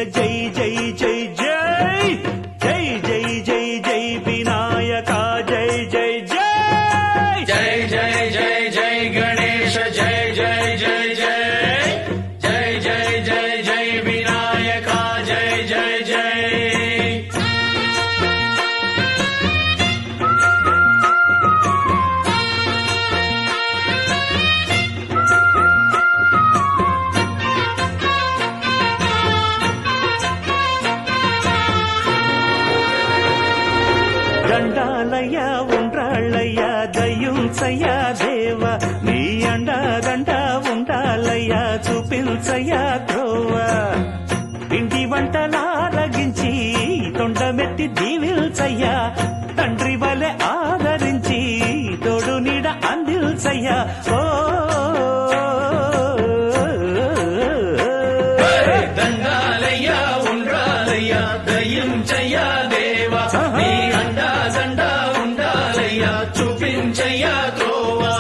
జై జై జై జై జై జై జై జై వినాయక జై జై జై జై జై జై జై గణేశ జై జై జై జై జై జై జై జై వినాయక జై జై జై దండాలయ ఉండ్రాళ్ళయ్య దయ్యుంచయ్య దేవ నీ అండ దండ ఉండాలయ్య చూపించయ్య త్రోవ ఇంటి వంటలారగించి తొండమెత్తి దీవిల్చయ్య తండ్రి వలె ఆదరించి తోడు నీడ అందిల్చయ్య ఓ దండాలయ్య ఉండ్రాలయ్య దయ్యుంచయ్య దేవా నీ అండా దండ ఉండాలయ్య చూపించయ్య త్రోవా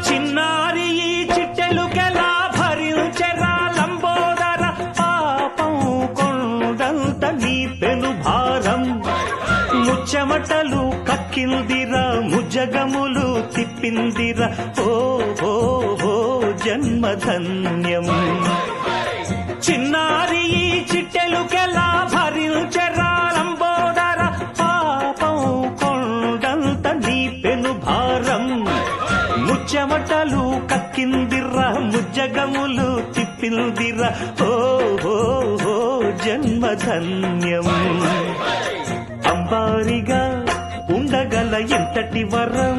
చిన్నారి ఈ చిట్టెలుకెలా భరించెరా లంబోదర పాపం కొండంత నీ పెను భారం ముచ్చమటలు కక్కిందిరా ముజగములు తిప్పిందిరా ఓ ఓ ఓ జన్మధన్యం చిన్నారి ఈ చిట్టెలుకెలా భరించెరా లంబోదర పాపం కొండంత నీ పెను భారం ముచ్చమటలు కక్కిందిర్రా ముజ్జగములు తిప్పిందిరా ఓ ఓ ఓ జన్మధన్యం అంబారిగా ఉండగల ఎంతటి వరం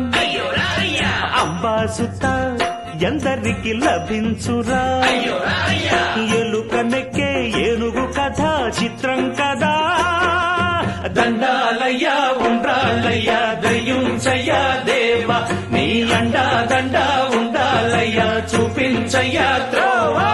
అంబాసుత ఎందరికి లభించురా ఎలుక నెక్కే ఏనుగు కథ చిత్రం కదా దండాలయ్య ఉండ్రాళ్ళయ్య దయ్యుంచయ్య దేవా నీ అండా దండ ఉండాలయ్య చూపించయ్య త్రోవా